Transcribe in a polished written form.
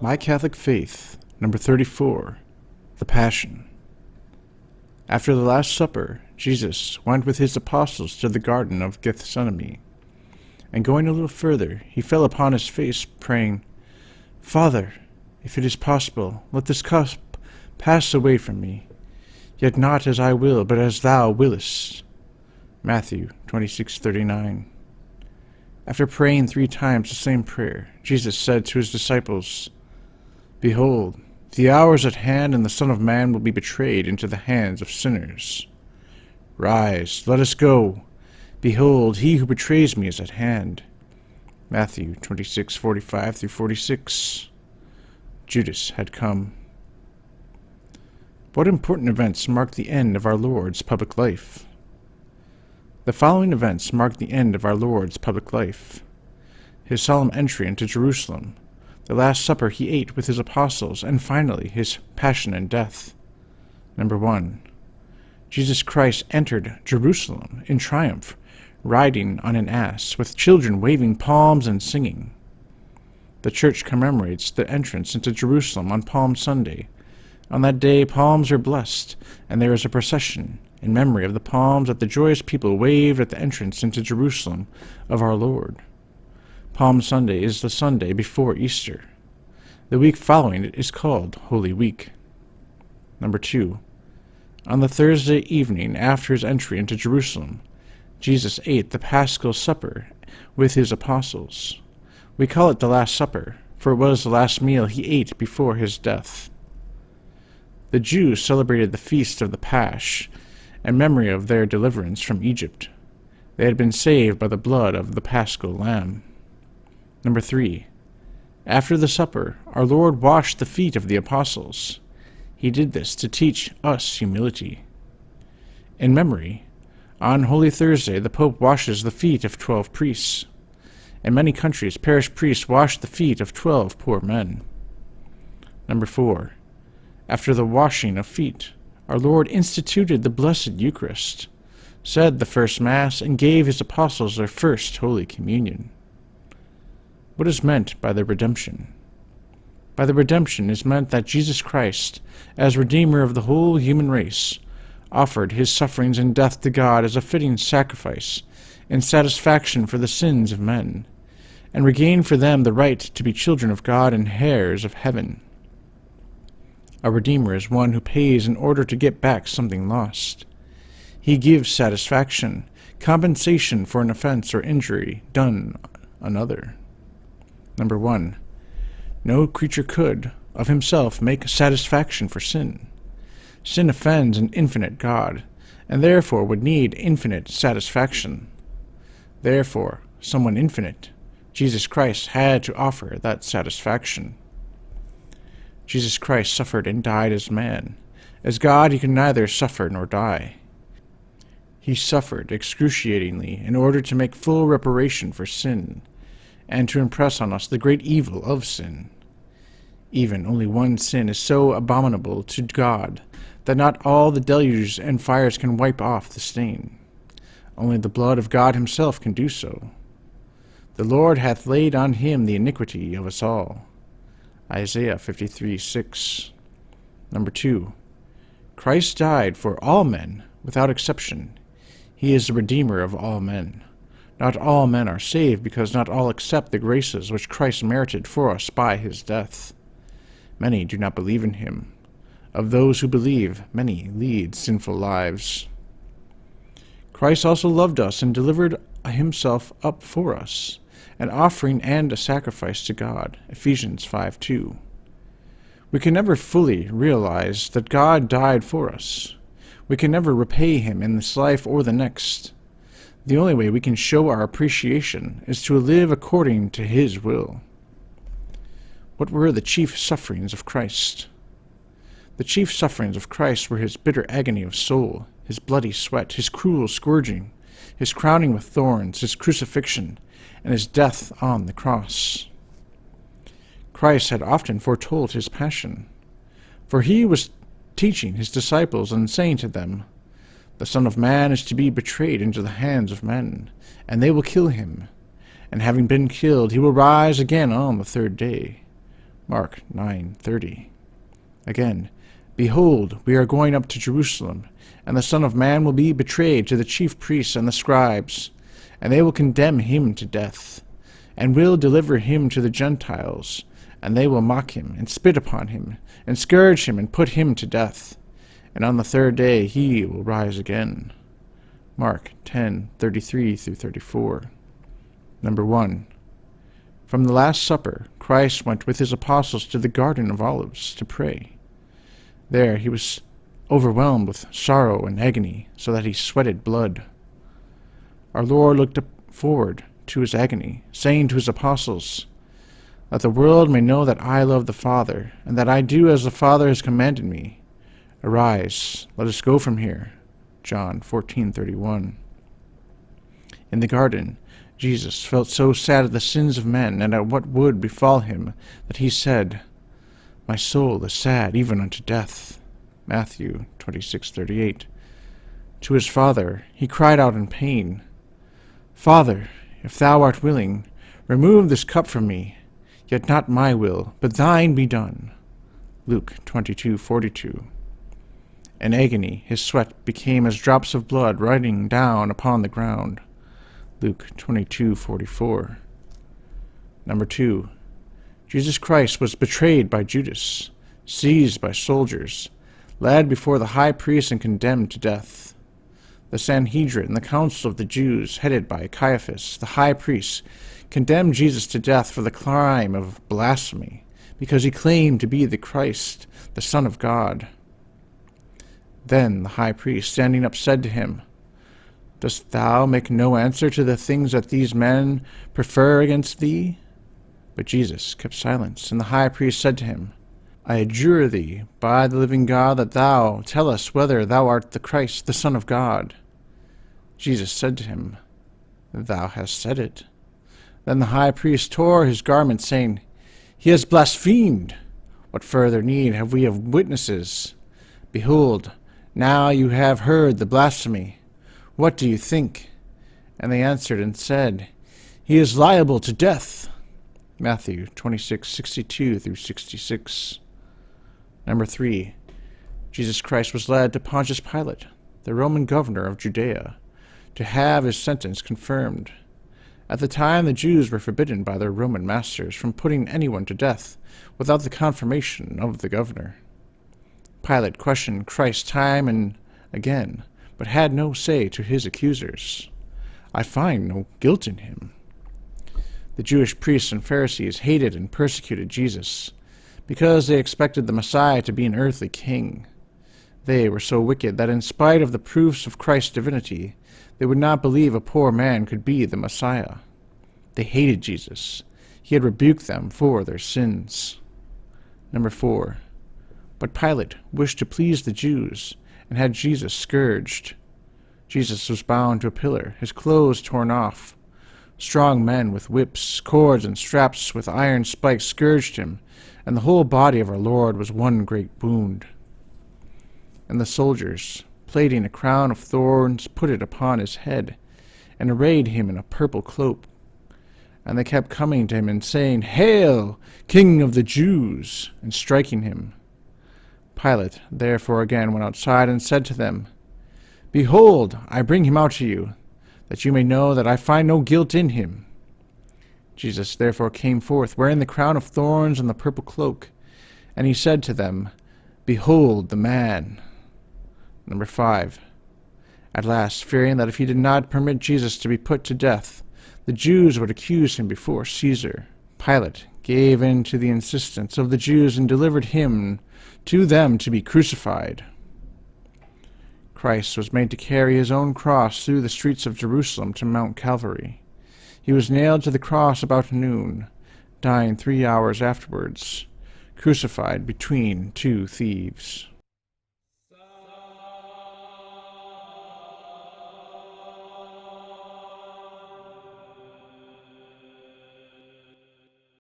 My Catholic Faith, number 34, the Passion. After the Last Supper, Jesus went with his apostles to the Garden of Gethsemane, and going a little further, he fell upon his face, praying, "Father, if it is possible, let this cup pass away from me, yet not as I will, but as thou willest." Matthew 26:39. After praying 3 times the same prayer, Jesus said to his disciples, "Behold, the hour is at hand, and the Son of Man will be betrayed into the hands of sinners. Rise, let us go. Behold, he who betrays me is at hand." Matthew 26:45-46. Judas had come. What important events marked the end of our Lord's public life? The following events marked the end of our Lord's public life: his solemn entry into Jerusalem, the Last Supper he ate with his apostles, and finally his passion and death. Number 1. Jesus Christ entered Jerusalem in triumph, riding on an ass, with children waving palms and singing. The Church commemorates the entrance into Jerusalem on Palm Sunday. On that day, palms are blessed, and there is a procession in memory of the palms that the joyous people waved at the entrance into Jerusalem of our Lord. Palm Sunday is the Sunday before Easter. The week following it is called Holy Week. Number 2. On the Thursday evening after his entry into Jerusalem, Jesus ate the Paschal supper with his apostles. We call it the Last Supper, for it was the last meal he ate before his death. The Jews celebrated the feast of the Paschal in memory of their deliverance from Egypt. They had been saved by the blood of the Paschal lamb. Number 3. After the supper, our Lord washed the feet of the apostles. He did this to teach us humility. In memory, on Holy Thursday, the Pope washes the feet of 12 priests. In many countries, parish priests wash the feet of 12 poor men. Number 4. After the washing of feet, our Lord instituted the Blessed Eucharist, said the first Mass, and gave his apostles their first Holy Communion. What is meant by the redemption? By the redemption is meant that Jesus Christ, as Redeemer of the whole human race, offered his sufferings and death to God as a fitting sacrifice in satisfaction for the sins of men, and regained for them the right to be children of God and heirs of heaven. A Redeemer is one who pays in order to get back something lost. He gives satisfaction, compensation for an offense or injury done another. Number 1. No creature could, of himself, make satisfaction for sin. Sin offends an infinite God, and therefore would need infinite satisfaction. Therefore, someone infinite, Jesus Christ, had to offer that satisfaction. Jesus Christ suffered and died as man. As God, he could neither suffer nor die. He suffered excruciatingly in order to make full reparation for sin, and to impress on us the great evil of sin. Even only one sin is so abominable to God that not all the deluges and fires can wipe off the stain. Only the blood of God himself can do so. The Lord hath laid on him the iniquity of us all. Isaiah 53:6. Number 2. Christ died for all men, without exception. He is the Redeemer of all men. Not all men are saved, because not all accept the graces which Christ merited for us by his death. Many do not believe in him. Of those who believe, many lead sinful lives. Christ also loved us and delivered himself up for us, an offering and a sacrifice to God. Ephesians 5:2. We can never fully realize that God died for us. We can never repay him in this life or the next. The only way we can show our appreciation is to live according to his will. What were the chief sufferings of Christ? The chief sufferings of Christ were his bitter agony of soul, his bloody sweat, his cruel scourging, his crowning with thorns, his crucifixion, and his death on the cross. Christ had often foretold his passion, for he was teaching his disciples and saying to them, The Son of Man is to be betrayed into the hands of men, and they will kill him. And having been killed, he will rise again on the third day. Mark 9:30. Again, behold, we are going up to Jerusalem, and the Son of Man will be betrayed to the chief priests and the scribes, and they will condemn him to death, and will deliver him to the Gentiles, and they will mock him, and spit upon him, and scourge him, and put him to death. And on the third day he will rise again. Mark 10:33-34. Number 1. From the Last Supper, Christ went with his apostles to the Garden of Olives to pray. There he was overwhelmed with sorrow and agony, so that he sweated blood. Our Lord looked forward to his agony, saying to his apostles, "That the world may know that I love the Father, and that I do as the Father has commanded me. Arise, let us go from here." John 14:31. In the garden, Jesus felt so sad at the sins of men and at what would befall him that he said, "My soul is sad even unto death." Matthew 26:38. To his Father he cried out in pain, "Father, if thou art willing, remove this cup from me, yet not my will, but thine be done." Luke 22:42. In agony, his sweat became as drops of blood running down upon the ground. Luke 22:44. Number 2. Jesus Christ was betrayed by Judas, seized by soldiers, led before the high priest and condemned to death. The Sanhedrin, the council of the Jews, headed by Caiaphas, the high priest, condemned Jesus to death for the crime of blasphemy, because he claimed to be the Christ, the Son of God. Then the high priest, standing up, said to him, "Dost thou make no answer to the things that these men prefer against thee?" But Jesus kept silence, and the high priest said to him, "I adjure thee, by the living God, that thou tell us whether thou art the Christ, the Son of God." Jesus said to him, "Thou hast said it." Then the high priest tore his garment, saying, "He has blasphemed. What further need have we of witnesses? Behold, now you have heard the blasphemy. What do you think?" And they answered and said, "He is liable to death." Matthew 26:62-66. Number 3. Jesus Christ was led to Pontius Pilate, the Roman governor of Judea, to have his sentence confirmed. At the time, the Jews were forbidden by their Roman masters from putting anyone to death without the confirmation of the governor. Pilate questioned Christ time and again, but had no say to his accusers. "I find no guilt in him." The Jewish priests and Pharisees hated and persecuted Jesus because they expected the Messiah to be an earthly king. They were so wicked that in spite of the proofs of Christ's divinity, they would not believe a poor man could be the Messiah. They hated Jesus. He had rebuked them for their sins. Number 4. But Pilate wished to please the Jews and had Jesus scourged. Jesus was bound to a pillar, his clothes torn off. Strong men with whips, cords, and straps with iron spikes scourged him, and the whole body of our Lord was one great wound. And the soldiers, plaiting a crown of thorns, put it upon his head, and arrayed him in a purple cloak. And they kept coming to him and saying, "Hail, King of the Jews!" and striking him. Pilate therefore again went outside and said to them, "Behold, I bring him out to you, that you may know that I find no guilt in him." Jesus therefore came forth, wearing the crown of thorns and the purple cloak, and he said to them, "Behold the man." Number 5. At last, fearing that if he did not permit Jesus to be put to death, the Jews would accuse him before Caesar, Pilate gave in to the insistence of the Jews and delivered him to them to be crucified. Christ was made to carry his own cross through the streets of Jerusalem to Mount Calvary. He was nailed to the cross about noon, dying 3 hours afterwards, crucified between 2 thieves.